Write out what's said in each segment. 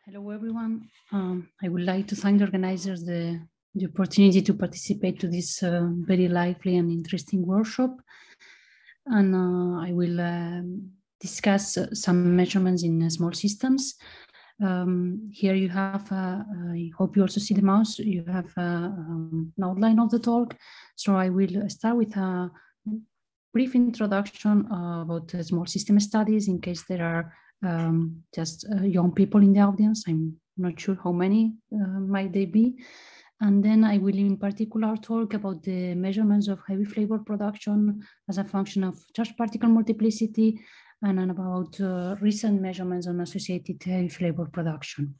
Hello, everyone. I would like to thank the organizers the opportunity to participate to this very lively and interesting workshop. And I will discuss some measurements in small systems. Here you have, I hope you also see the mouse, you have an outline of the talk. So I will start with a brief introduction about small system studies in case there are just young people in the audience. I'm not sure how many might they be. And then I will in particular talk about the measurements of heavy flavor production as a function of charge particle multiplicity and about recent measurements on associated heavy flavor production.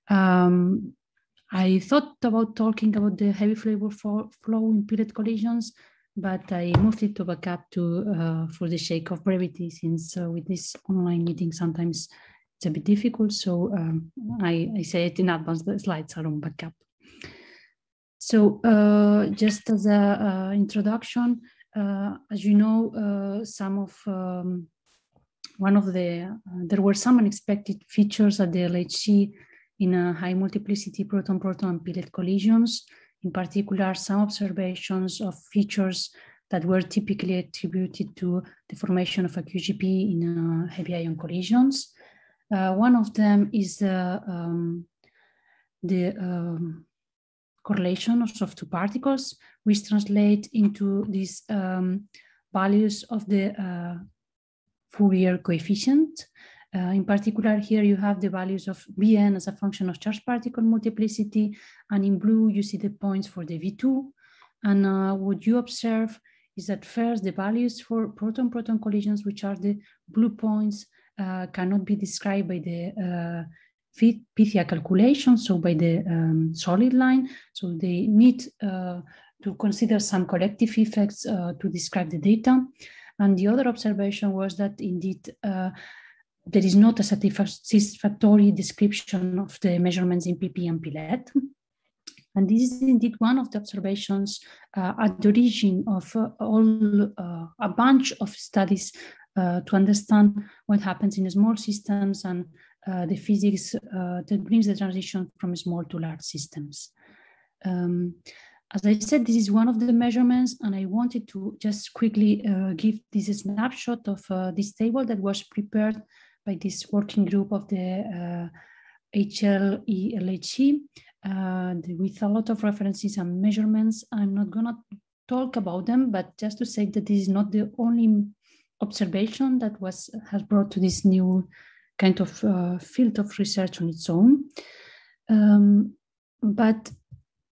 I thought about talking about the heavy flavor flow in pellet collisions, but I moved it to backup to for the sake of brevity, since with this online meeting sometimes it's a bit difficult. So I say it in advance, the slides are on backup. So just as an introduction, as you know, there were some unexpected features at the LHC in high multiplicity proton-proton and pellet collisions. In particular, some observations of features that were typically attributed to the formation of a QGP in heavy ion collisions. One of them is the correlation of two particles, which translate into these values of the Fourier coefficient. In particular, here you have the values of Bn as a function of charge particle multiplicity, and in blue you see the points for the V2. And what you observe is that first the values for proton-proton collisions, which are the blue points, cannot be described by the Pythia calculation, so by the solid line. So they need to consider some collective effects to describe the data. And the other observation was that indeed there is not a satisfactory description of the measurements in PP and pellet. And this is indeed one of the observations at the origin of a bunch of studies to understand what happens in small systems and the physics that brings the transition from small to large systems. As I said, this is one of the measurements, and I wanted to just quickly give this snapshot of this table that was prepared by this working group of the HLE-LHC with a lot of references and measurements. I'm not going to talk about them, but just to say that this is not the only observation that has brought to this new kind of field of research on its own. But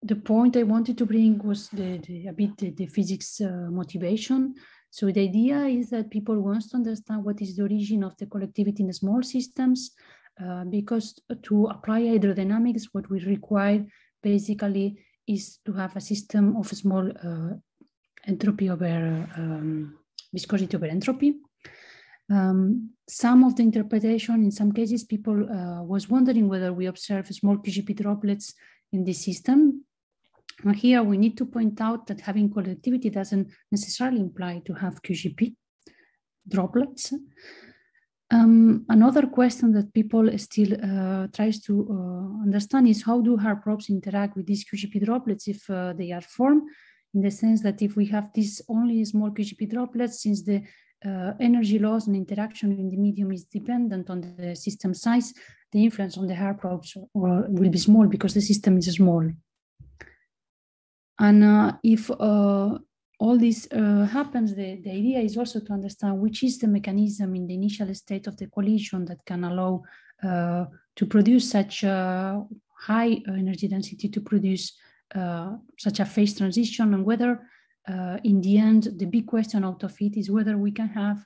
the point I wanted to bring was the physics motivation. So the idea is that people want to understand what is the origin of the collectivity in the small systems, because to apply hydrodynamics, what we require basically is to have a system of small entropy over viscosity over entropy. Some of the interpretation, in some cases, people was wondering whether we observe small QGP droplets in this system. And here we need to point out that having collectivity doesn't necessarily imply to have QGP droplets. Another question that people still tries to understand is how do Hard probes interact with these QGP droplets if they are formed, in the sense that if we have these only small QGP droplets, since the energy loss and interaction in the medium is dependent on the system size, the influence on the Hard probes will be small because the system is small. And if all this happens, the idea is also to understand which is the mechanism in the initial state of the collision that can allow to produce such a high energy density to produce such a phase transition, and whether in the end, the big question out of it is whether we can have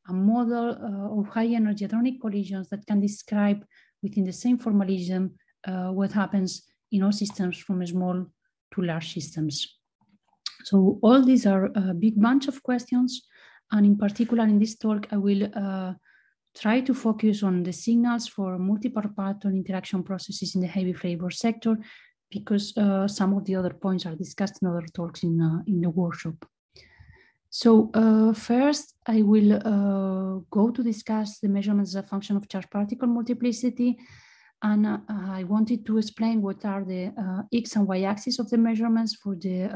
a model of high energy hadronic collisions that can describe within the same formalism what happens in all systems from small to large systems. So all these are a big bunch of questions. And in particular in this talk, I will try to focus on the signals for multiple parton interaction processes in the heavy flavor sector, because some of the other points are discussed in other talks in the workshop. So first, I will go to discuss the measurements as a function of charge particle multiplicity. And I wanted to explain what are the X and Y axis of the measurements for the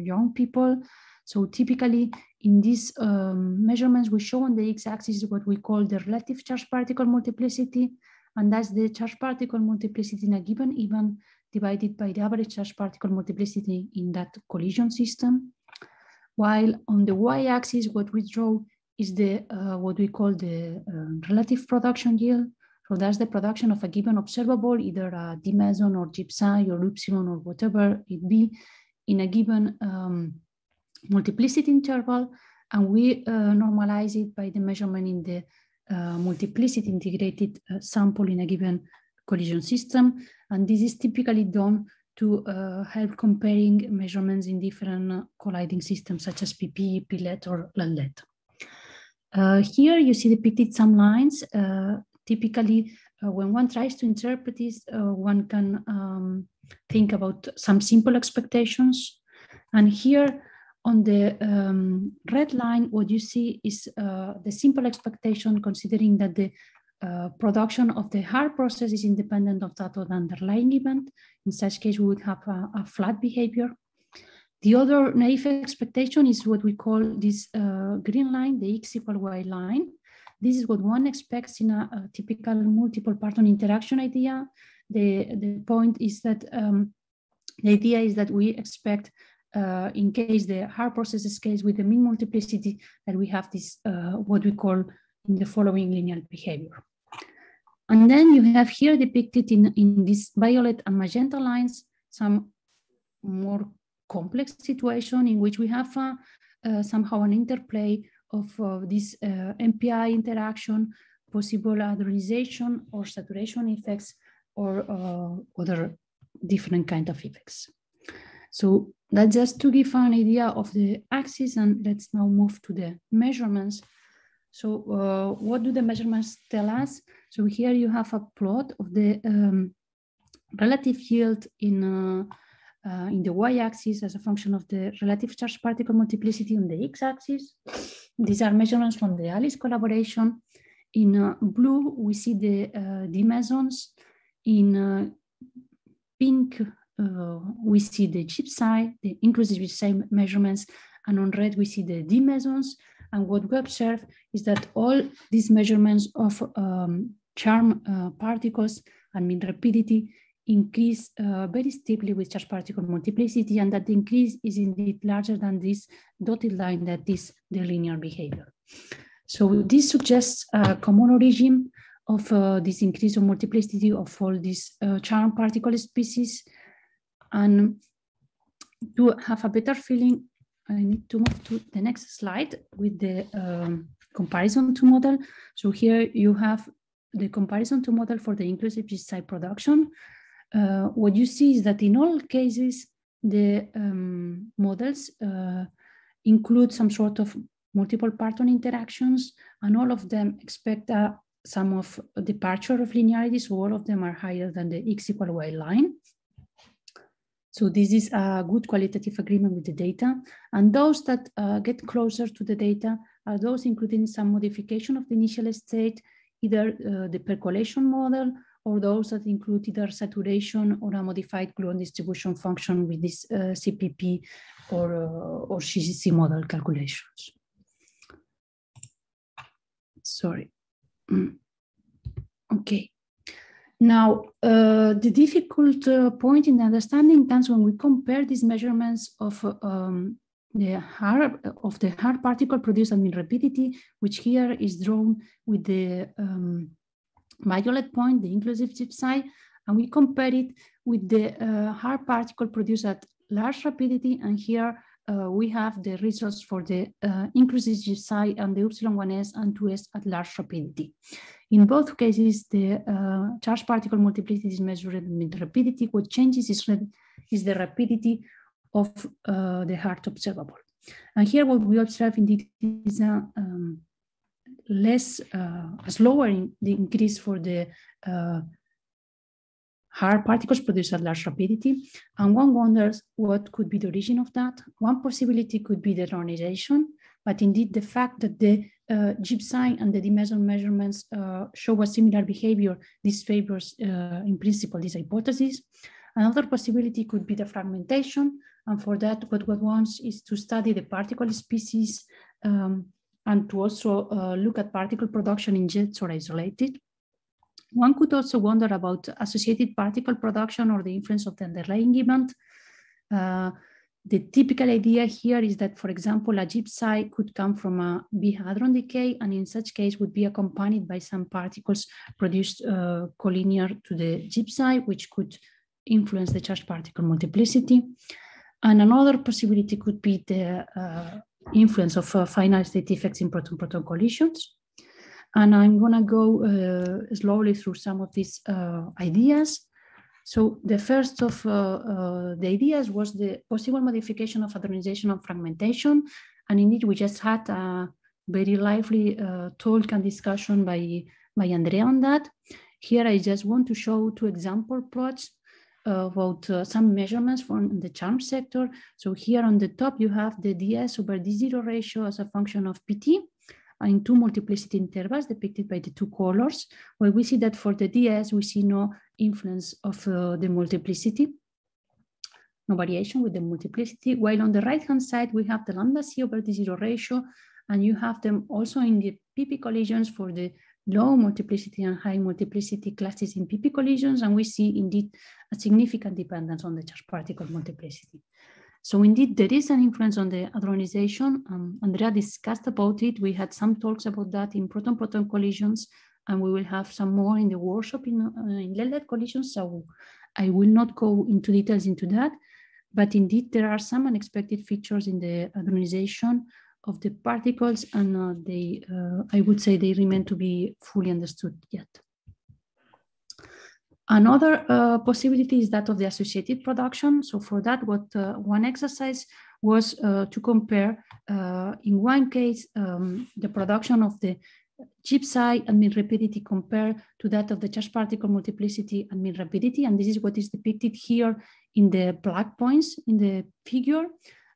young people. So typically in these measurements, we show on the X axis what we call the relative charge particle multiplicity. And that's the charge particle multiplicity in a given event divided by the average charge particle multiplicity in that collision system. While on the Y axis, what we draw is the what we call the relative production yield. So that's the production of a given observable, either a D meson or GPSI or epsilon or whatever it be in a given multiplicity interval. And we normalize it by the measurement in the multiplicity integrated sample in a given collision system. And this is typically done to help comparing measurements in different colliding systems such as PP, PLET, or LET. Here you see depicted some lines. Typically, when one tries to interpret this, one can think about some simple expectations. And here on the red line, what you see is the simple expectation, considering that the production of the hard process is independent of that of the underlying event. In such case, we would have a flat behavior. The other naive expectation is what we call this green line, the X equal Y line. This is what one expects in a typical multiple parton interaction idea. The point is that the idea is that we expect, in case the hard process scales with the mean multiplicity, that we have this what we call in the following linear behavior. And then you have here depicted in these violet and magenta lines some more complex situation in which we have somehow an interplay of this MPI interaction, possible hadronization or saturation effects, or other different kind of effects. So that's just to give an idea of the axis, and let's now move to the measurements. So what do the measurements tell us? So here you have a plot of the relative yield in the y-axis as a function of the relative charge particle multiplicity on the x-axis. These are measurements from the ALICE collaboration. In blue, we see the D mesons. In pink, we see the GPSI, the inclusive GPSI measurements, and on red, we see the D mesons. And what we observe is that all these measurements of charm particles and mean rapidity increase very steeply with charge particle multiplicity, and that the increase is indeed larger than this dotted line that is the linear behavior. So this suggests a common origin of this increase of multiplicity of all these charm particle species. And to have a better feeling, I need to move to the next slide with the comparison to model. So here you have the comparison to model for the inclusive GPSI production. What you see is that in all cases, the models include some sort of multiple parton interactions, and all of them expect a sum of departure of linearity, so all of them are higher than the x equal y line. So this is a good qualitative agreement with the data. And those that get closer to the data are those including some modification of the initial state, either the percolation model, or those that include either saturation or a modified Gluon distribution function with this CPP or CCC model calculations. Sorry. Okay. Now, the difficult point in the understanding comes when we compare these measurements of the hard particle produced at mean rapidity, which here is drawn with the violet point, the inclusive GPSI, and we compare it with the hard particle produced at large rapidity, and here we have the results for the inclusive GPSI and the epsilon 1s and 2s at large rapidity. In both cases, the charge particle multiplicity is measured with rapidity. What changes is the rapidity of the hard observable. And here what we observe indeed is a slower the increase for the hard particles produced at large rapidity. And one wonders what could be the origin of that. One possibility could be the hadronization, But indeed, the fact that the gypsum and the dimension measurements show a similar behavior, this favors, in principle, this hypothesis. Another possibility could be the fragmentation. And for that, what one wants is to study the particle species and to also look at particle production in jets or isolated. One could also wonder about associated particle production or the influence of the underlying event. The typical idea here is that, for example, a gypsum could come from a bihadron decay, and in such case would be accompanied by some particles produced collinear to the gypsum, which could influence the charged particle multiplicity. And another possibility could be the influence of final state effects in proton-proton collisions. And I'm gonna go slowly through some of these ideas. So the first of the ideas was the possible modification of hadronization and fragmentation. And indeed, we just had a very lively talk and discussion by Andrea on that. Here, I just want to show two example plots about some measurements from the charm sector. So here on the top, you have the ds over d0 ratio as a function of pt in two multiplicity intervals depicted by the two colors, where we see that for the ds, we see no influence of the multiplicity, no variation with the multiplicity, while on the right-hand side, we have the lambda c over d0 ratio, and you have them also in the pp collisions for the low multiplicity and high multiplicity classes in pp collisions, and we see indeed a significant dependence on the charged particle multiplicity. So indeed, there is an influence on the hadronization. Andrea discussed about it. We had some talks about that in proton-proton collisions, and we will have some more in the workshop in lead-lead collisions. So I will not go into details into that, but indeed, there are some unexpected features in the hadronization of the particles, and I would say they remain to be fully understood yet. Another possibility is that of the associated production. So for that, what one exercise was to compare, in one case, the production of the gypsum and mean rapidity compared to that of the charged particle multiplicity and mean rapidity. And this is what is depicted here in the black points in the figure.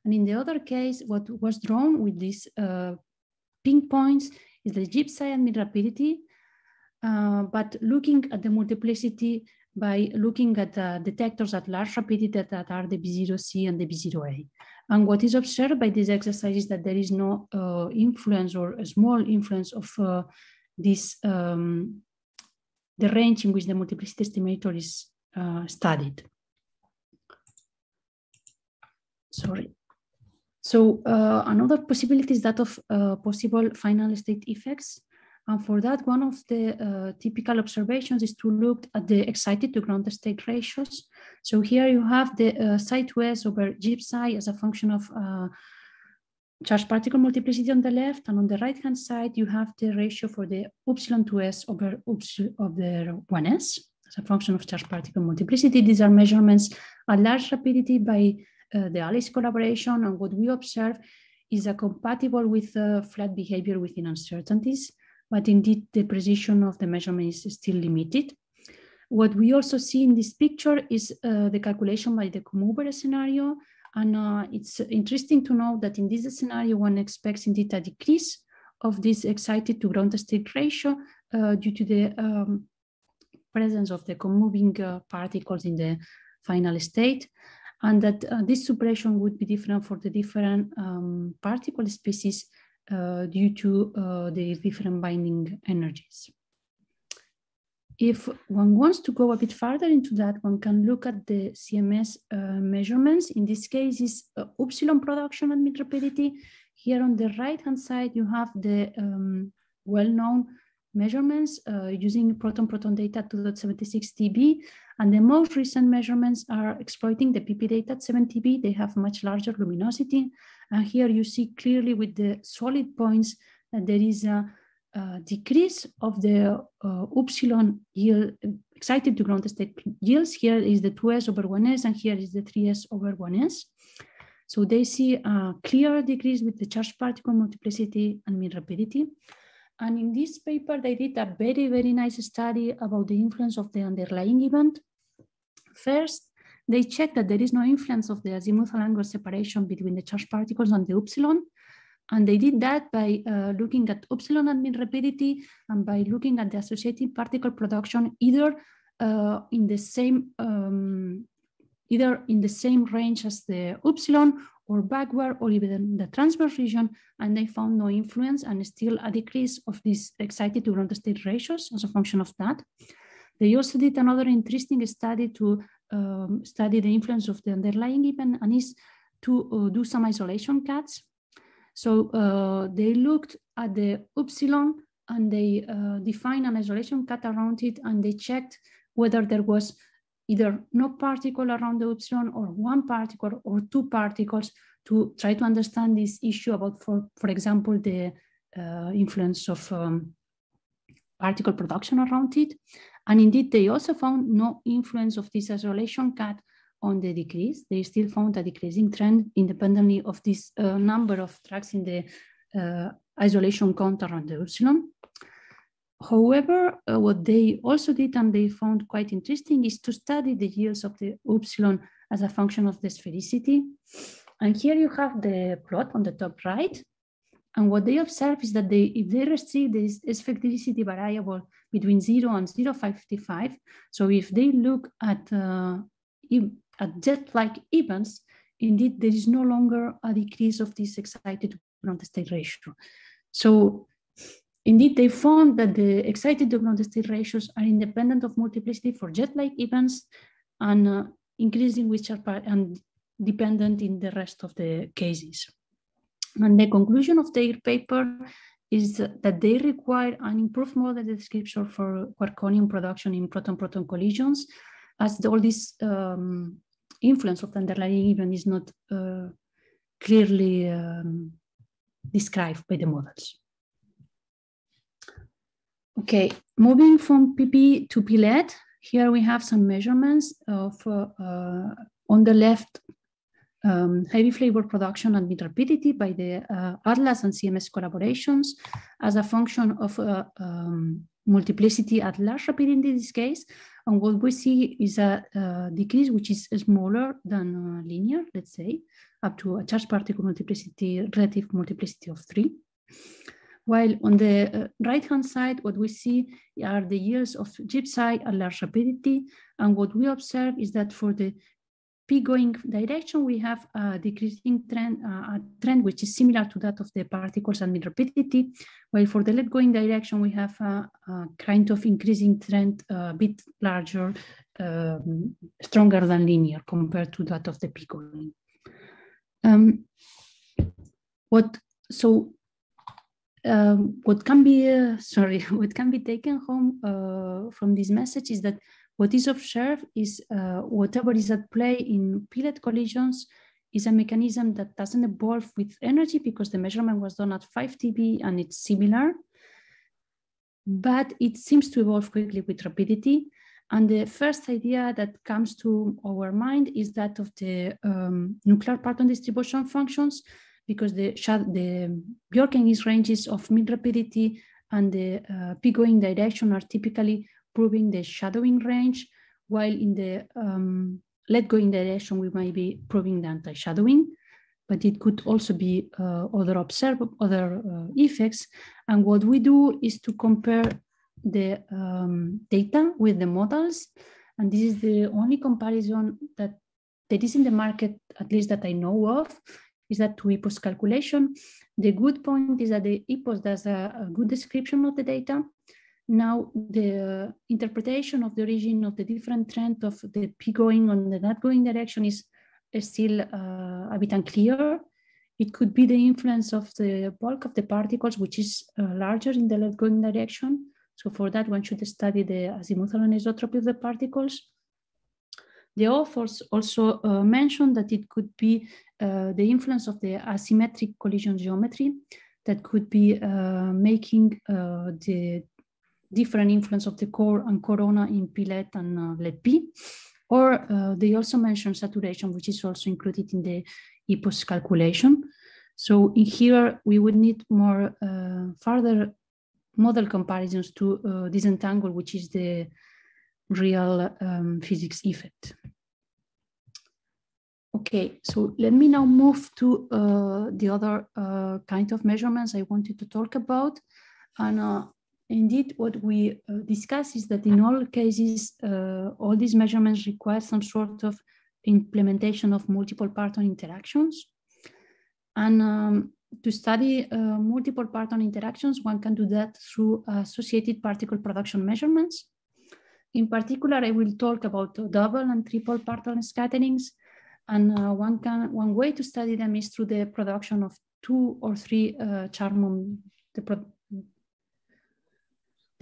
And in the other case, what was drawn with these pink points is the gypsum and mean rapidity, but looking at the multiplicity by looking at the detectors at large rapidity that are the B0C and the B0A. And what is observed by this exercise is that there is no influence or a small influence of this, the range in which the multiplicity estimator is studied. Sorry. So another possibility is that of possible final state effects. And for that, one of the typical observations is to look at the excited to ground state ratios. So here you have the psi to s over gypsum as a function of charged particle multiplicity on the left, and on the right-hand side, you have the ratio for the upsilon to s over the 1s as a function of charged particle multiplicity. These are measurements at large rapidity by the Alice collaboration, and what we observe is a compatible with flat behavior within uncertainties, but indeed the precision of the measurement is still limited. What we also see in this picture is the calculation by the Commover scenario, and it's interesting to know that in this scenario, one expects indeed a decrease of this excited to ground state ratio due to the presence of the commoving particles in the final state, and that this suppression would be different for the different particle species due to the different binding energies. If one wants to go a bit further into that, one can look at the CMS measurements. In this case, is upsilon production and mean rapidity. Here on the right-hand side, you have the well-known measurements using proton-proton data 2.76 dB. And the most recent measurements are exploiting the PP data at 7 dB. They have much larger luminosity. And here you see clearly with the solid points that there is a decrease of the upsilon yield, excited to ground state yields. Here is the 2s over 1s, and here is the 3s over 1s. So they see a clear decrease with the charged particle multiplicity and mean rapidity. And in this paper, they did a very, very nice study about the influence of the underlying event. First, they checked that there is no influence of the azimuthal angle separation between the charged particles and the upsilon. And they did that by looking at epsilon and mean rapidity and by looking at the associated particle production either in the same range as the epsilon or backward or even in the transverse region, and they found no influence and still a decrease of these excited to ground state ratios as a function of that. They also did another interesting study to study the influence of the underlying event, and is to do some isolation cuts. So they looked at the epsilon and they defined an isolation cut around it, and they checked whether there was either no particle around the epsilon or one particle or two particles to try to understand this issue about, for example, the influence of particle production around it. And indeed, they also found no influence of this isolation cut on the decrease. They still found a decreasing trend independently of this number of tracks in the isolation count around the epsilon. However, what they also did, and they found quite interesting, is to study the yields of the epsilon as a function of the sphericity. And here you have the plot on the top right. And what they observe is that if they restrict this sphericity variable between 0 and 0.55, so if they look at jet-like events, indeed there is no longer a decrease of this excited to ground state ratio. So indeed, they found that the excited to ground state ratios are independent of multiplicity for jet-like events and increasing which are and dependent in the rest of the cases. And the conclusion of their paper is that they require an improved model description for quark-gluon production in proton-proton collisions, as all this influence of the underlying event is not clearly described by the models. Okay, moving from PP to PLED, here we have some measurements of, on the left, heavy flavor production and bit rapidity by the ATLAS and CMS collaborations as a function of multiplicity at large rapidity in this case. And what we see is a decrease which is smaller than linear, let's say, up to a charged particle multiplicity, relative multiplicity of 3. While on the right-hand side, what we see are the yields of gypsy at large rapidity. And what we observe is that for the p-going direction, we have a decreasing trend, a trend which is similar to that of the particles at mid rapidity, while for the lead-going direction, we have a kind of increasing trend, a bit larger, stronger than linear compared to that of the p-going. What can be taken home from this message is that what is observed is whatever is at play in PLED collisions is a mechanism that doesn't evolve with energy because the measurement was done at 5 dB and it's similar, but it seems to evolve quickly with rapidity. And the first idea that comes to our mind is that of the nuclear parton distribution functions, because the Bjorken's ranges of mid rapidity and the p-going direction are typically proving the shadowing range, while in the lead-going direction, we might be proving the anti-shadowing, but it could also be other effects. And what we do is to compare the data with the models. And this is the only comparison that is in the market, at least that I know of, is that to EPOS calculation. The good point is that the EPOS does a good description of the data. Now, the interpretation of the origin of the different trend of the p-going on the not-going direction is still a bit unclear. It could be the influence of the bulk of the particles, which is larger in the left-going direction. So for that, one should study the azimuthal anisotropy of the particles. The authors also mentioned that it could be the influence of the asymmetric collision geometry that could be making the different influence of the core and corona in PLED and LED-P. Or they also mentioned saturation, which is also included in the EPOS calculation. So in here, we would need more further model comparisons to disentangle, which is the real physics effect. Okay, so let me now move to the other kind of measurements I wanted to talk about. And indeed, what we discuss is that in all cases, all these measurements require some sort of implementation of multiple parton interactions. And to study multiple parton interactions, one can do that through associated particle production measurements. In particular, I will talk about double and triple parton scatterings. And one way to study them is through the production of 2 or 3 Charmon, the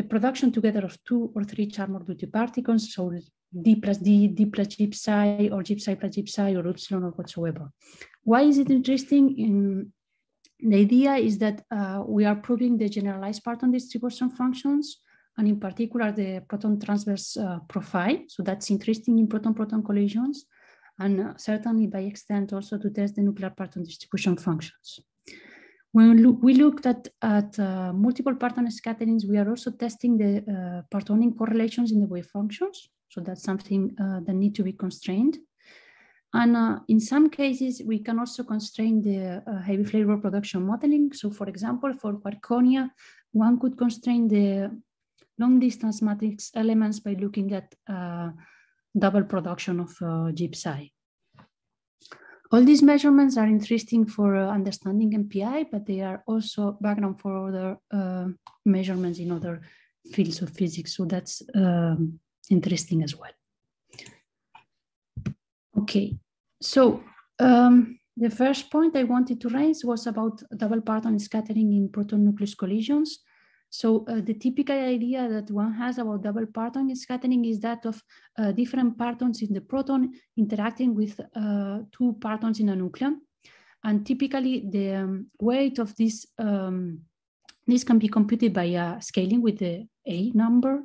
production together of 2 or 3 Charmon duty particles, so D plus D, D plus G psi, or G psi plus G psi, or epsilon, or whatsoever. Why is it interesting? The idea is that we are proving the generalized parton distribution functions, and in particular the proton transverse profile. So that's interesting in proton-proton collisions, and certainly by extent also to test the nuclear parton distribution functions. When we looked at multiple parton scatterings, we are also testing the partoning correlations in the wave functions. So that's something that need to be constrained. And in some cases, we can also constrain the heavy flavor production modeling. So for example, for Quark-Gluon, one could constrain the long distance matrix elements by looking at double production of G psi. All these measurements are interesting for understanding MPI, but they are also background for other measurements in other fields of physics. So that's interesting as well. Okay, so the first point I wanted to raise was about double parton scattering in proton nucleus collisions. So the typical idea that one has about double parton scattering is that of different partons in the proton interacting with 2 partons in a nucleon. And typically the weight of this can be computed by scaling with the A number.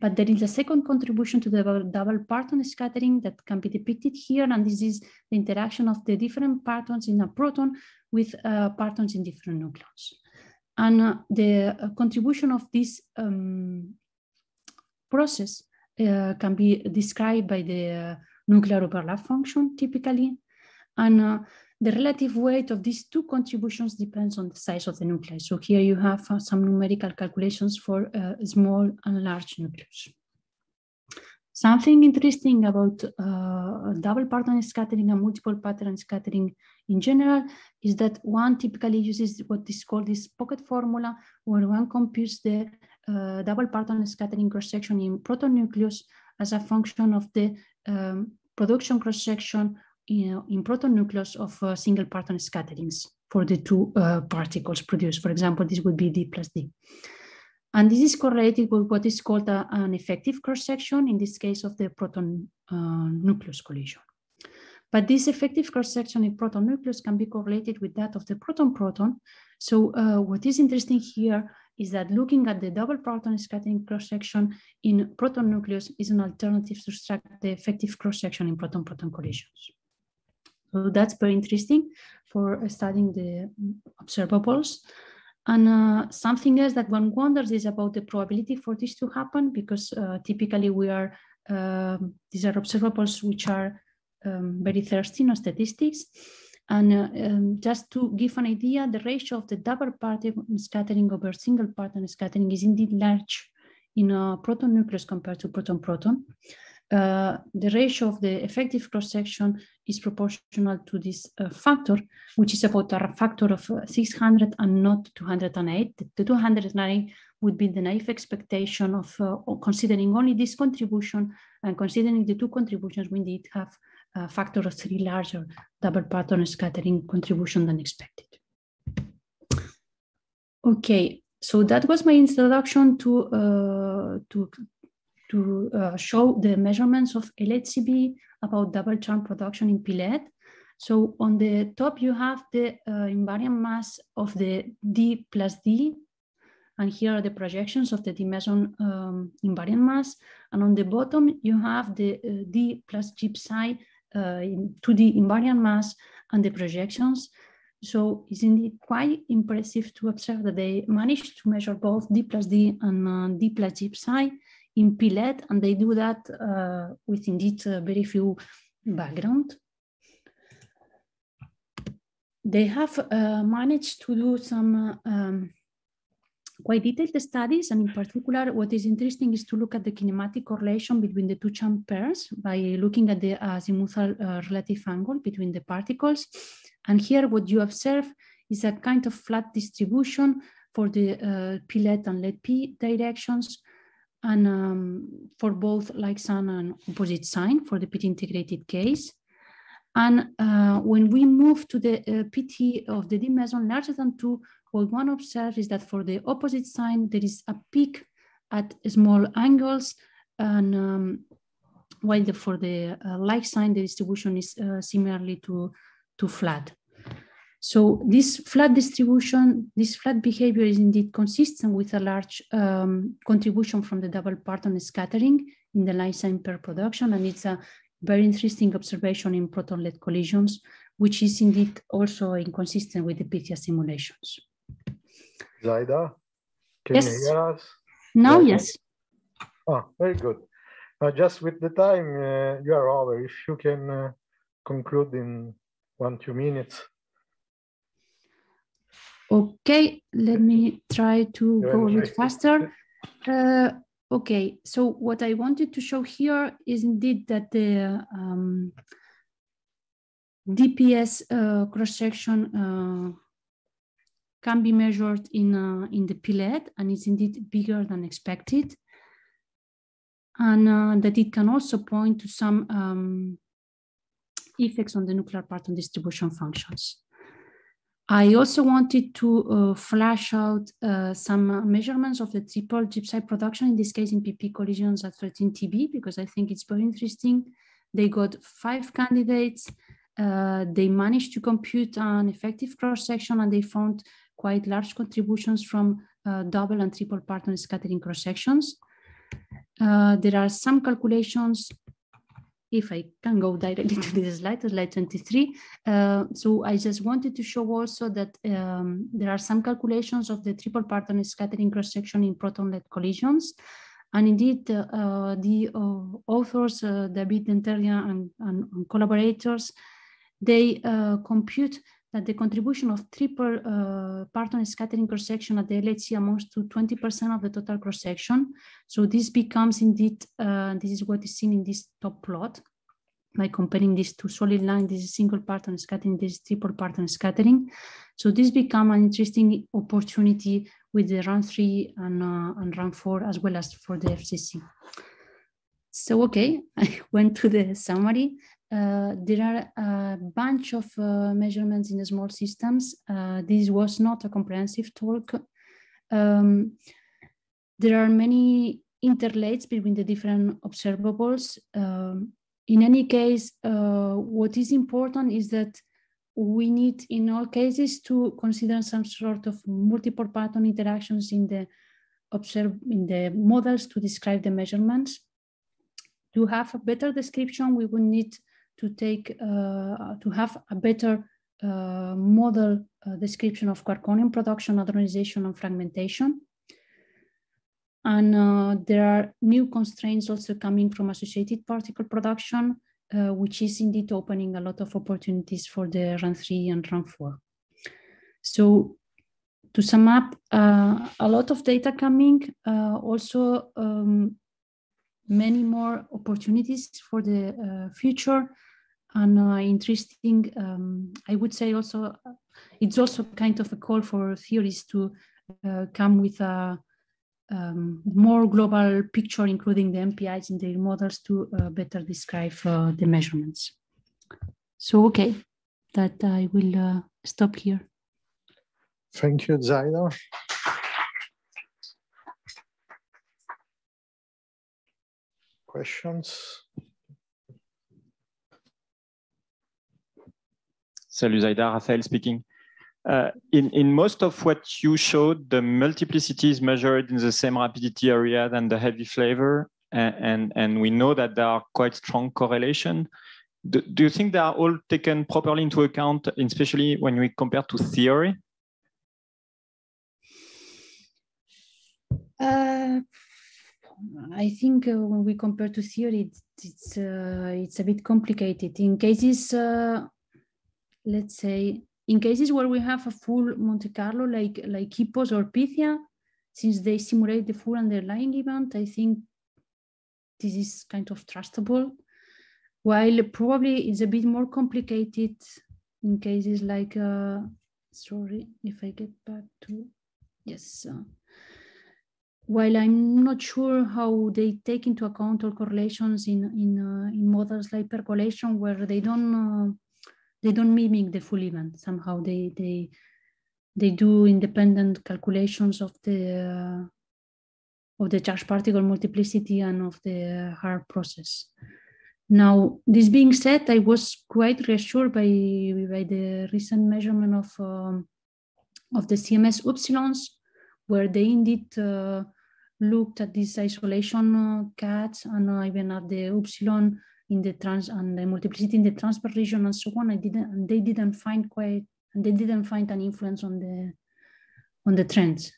But there is a second contribution to the double parton scattering that can be depicted here. And this is the interaction of the different partons in a proton with partons in different nucleons. And the contribution of this process can be described by the nuclear overlap function typically. And the relative weight of these 2 contributions depends on the size of the nuclei. So here you have some numerical calculations for small and large nucleus. Something interesting about double parton scattering and multiple parton scattering in general is that one typically uses what is called this pocket formula, where one computes the double parton scattering cross-section in proton nucleus as a function of the production cross-section in proton nucleus of single parton scatterings for the 2 particles produced. For example, this would be D plus D. And this is correlated with what is called an effective cross-section, in this case of the proton nucleus collision. But this effective cross-section in proton nucleus can be correlated with that of the proton-proton. So what is interesting here is that looking at the double parton scattering cross-section in proton nucleus is an alternative to extract the effective cross-section in proton-proton collisions. So that's very interesting for studying the observables. And something else that one wonders is about the probability for this to happen, because typically these are observables which are very thirsty on statistics. And just to give an idea, the ratio of the double parton scattering over single parton scattering is indeed large in a proton nucleus compared to proton-proton. The ratio of the effective cross-section is proportional to this factor, which is about a factor of 600 and not 208. The 209 would be the naive expectation of considering only this contribution, and considering the 2 contributions, we indeed have a factor of 3 larger double parton scattering contribution than expected. Okay, so that was my introduction to show the measurements of LHCb about double charm production in PLED. So on the top, you have the invariant mass of the D plus D. And here are the projections of the D meson invariant mass. And on the bottom, you have the D plus G psi 2D invariant mass and the projections. So it's indeed quite impressive to observe that they managed to measure both D plus D and D plus G psi in PLED, and they do that with indeed very few background. they have managed to do some quite detailed studies, and in particular, what is interesting is to look at the kinematic correlation between the two champ pairs by looking at the azimuthal relative angle between the particles. And here, what you observe is a kind of flat distribution for the P-LED and LED-P directions, and for both like sign and opposite sign for the PT integrated case. And when we move to the PT of the D meson larger than 2, what one observes is that for the opposite sign, there is a peak at small angles, and while for the like sign, the distribution is similarly to flat. So this flat distribution, this flat behavior is indeed consistent with a large contribution from the double parton scattering in the line sign pair production, and it's a very interesting observation in proton-LED collisions, which is indeed also inconsistent with the PTIA simulations. Zaida, can yes. you hear us? Now, Zaida? yes. Oh, very good. Just with the time, you are over. If you can conclude in 1-2 minutes. Okay, let me try to go a bit faster. Okay, so what I wanted to show here is indeed that the DPS cross-section can be measured in the P-LED, and it's indeed bigger than expected, and that it can also point to some effects on the nuclear parton distribution functions. I also wanted to flash out some measurements of the triple gypside production, in this case in PP collisions at 13 TB, because I think it's very interesting. They got 5 candidates. They managed to compute an effective cross-section, and they found quite large contributions from double and triple parton scattering cross-sections. There are some calculations, if I can go directly to this slide 23. So I just wanted to show also that there are some calculations of the triple parton scattering cross-section in proton-LED collisions. And indeed, the authors, David Denteria and collaborators, they compute that the contribution of triple parton scattering cross-section at the LHC amounts to 20% of the total cross-section. So this becomes indeed, this is what is seen in this top plot, by comparing these two solid lines. This is single parton scattering, this is triple parton scattering. So this becomes an interesting opportunity with the run 3 and run 4, as well as for the FCC. So, okay, I went to the summary. There are a bunch of measurements in the small systems. This was not a comprehensive talk. There are many interlates between the different observables. In any case, what is important is that we need, in all cases, to consider some sort of multiple parton interactions in the models to describe the measurements. To have a better description, we will need to take to have a better model description of quark-gluon production, hadronization, and fragmentation. And there are new constraints also coming from associated particle production, which is indeed opening a lot of opportunities for the run 3 and run 4. So to sum up, a lot of data coming, also many more opportunities for the future, and interesting, I would say also, it's also kind of a call for theories to come with a more global picture, including the MPIs in their models to better describe the measurements. So, okay, that I will stop here. Thank you, Zaida. Questions? Salut Zaida, Raphael speaking. In most of what you showed, the multiplicity is measured in the same rapidity area than the heavy flavor, and we know that there are quite strong correlation. Do you think they are all taken properly into account, especially when we compare to theory? I think when we compare to theory, it's a bit complicated. In cases, let's say, in cases where we have a full Monte Carlo, like Hippos or Pythia, since they simulate the full underlying event, I think this is kind of trustable. While probably it's a bit more complicated in cases like, sorry, if I get back to, yes. While I'm not sure how they take into account all correlations in models like percolation, where they don't mimic the full event. Somehow they do independent calculations of the charge particle multiplicity and of the hard process. Now, this being said, I was quite reassured by the recent measurement of the CMS epsilons, where they indeed looked at this isolation cats and even at the epsilon in the trans and the multiplicity in the transport region and so on. They didn't find an influence on the trends.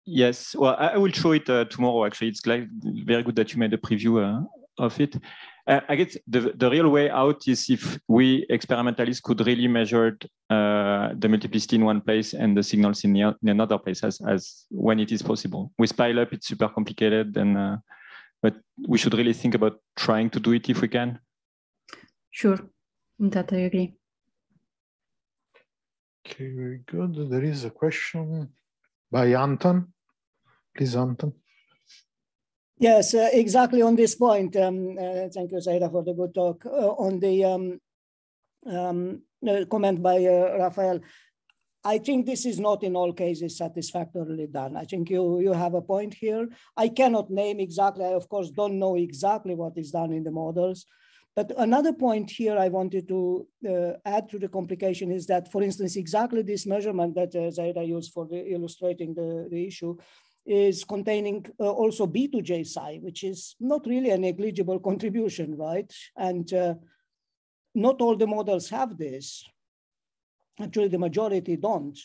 Yes, well, I will show it tomorrow. Actually, it's like very good that you made a preview of it. I guess the real way out is if we experimentalists could really measure the multiplicity in one place and the signals in another place, as when it is possible. With pileup, it's super complicated, and but we should really think about trying to do it if we can. Sure, that I agree. Okay, very good. There is a question by Anton. Please, Anton. Yes, exactly on this point. Thank you, Zaida, for the good talk. On the comment by Rafael, I think this is not in all cases satisfactorily done. I think you have a point here. I cannot name exactly, I of course don't know exactly what is done in the models. But another point here I wanted to add to the complication is that, for instance, exactly this measurement that Zaida used for illustrating the issue is containing also B to J psi, which is not really a negligible contribution, right? And not all the models have this. Actually, the majority don't.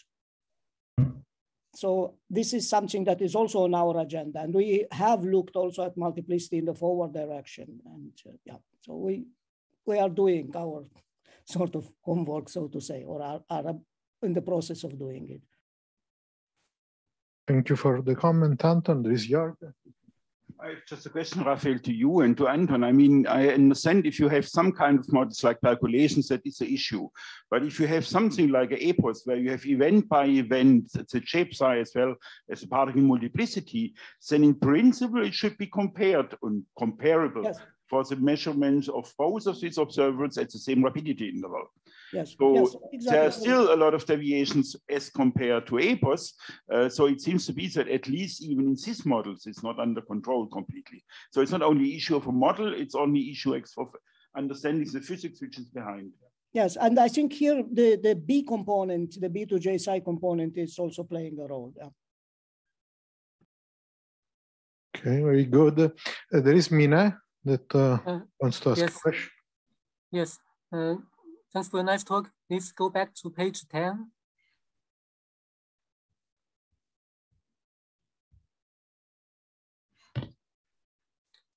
So this is something that is also on our agenda. And we have looked also at multiplicity in the forward direction. And yeah, so we are doing our sort of homework, so to say, or are in the process of doing it. Thank you for the comment, Anton. There is Jörg. I have just a question, Raphael, to you and to Anton. I mean, I understand if you have some kind of models like calculations, that is the issue. But if you have something like an EPOS, where you have event by event, the shape size as well as a particle multiplicity, then in principle, it should be compared and comparable. Yes. For the measurements of both of these observables at the same rapidity interval. Yes. So yes, exactly. there are still a lot of deviations as compared to EPOS. So it seems to be that at least even in these models, it's not under control completely. So it's not only issue of a model, it's only issue of understanding the physics which is behind. Yes, and I think here the B component, the B to J psi component is also playing a role. Yeah. Okay, very good. There is Mina that wants to ask yes. a question. Yes, thanks for a nice talk. Please go back to page 10.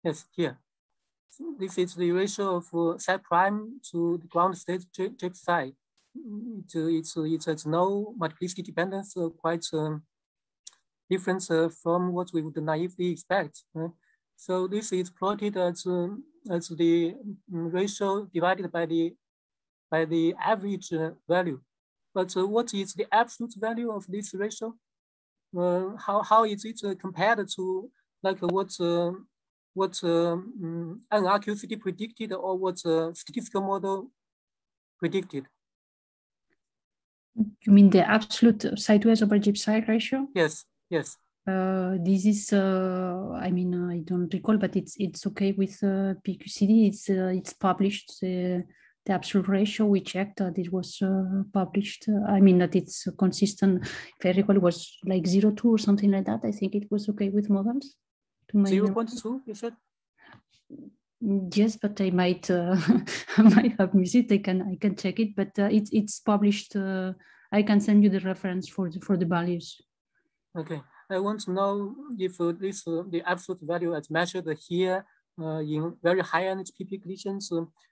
Yes, here. So this is the ratio of psi prime to the ground state J psi. It's no multiplicity dependence, quite different from what we would naively expect. So this is plotted as the ratio divided by the average value. But what is the absolute value of this ratio? How is it compared to like what NRQCD predicted or what statistical model predicted? You mean the absolute psi-2s over J psi ratio? Yes. Yes. This is, I mean, I don't recall, but it's okay with PQCD. It's published. The absolute ratio we checked that it was published. I mean that it's consistent. If I recall, it was like 0.2 or something like that. I think it was okay with models. 0.2, you said? Yes, but I might I might have missed it. I can check it, but it's published. I can send you the reference for the values. Okay. I want to know if the absolute value as measured here in very high NHP peak lesions,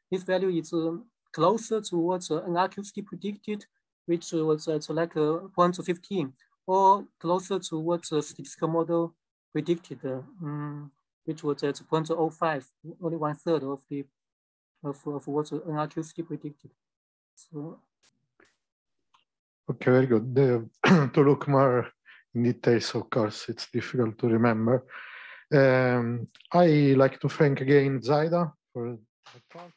this value is closer to what NRQC predicted, which was like 0.15, or closer to what the statistical model predicted, which was at 0.05, only 1/3 of what NRQC predicted. So, okay, very good. To look more in details, of course, it's difficult to remember. I like to thank again Zaida for the talk.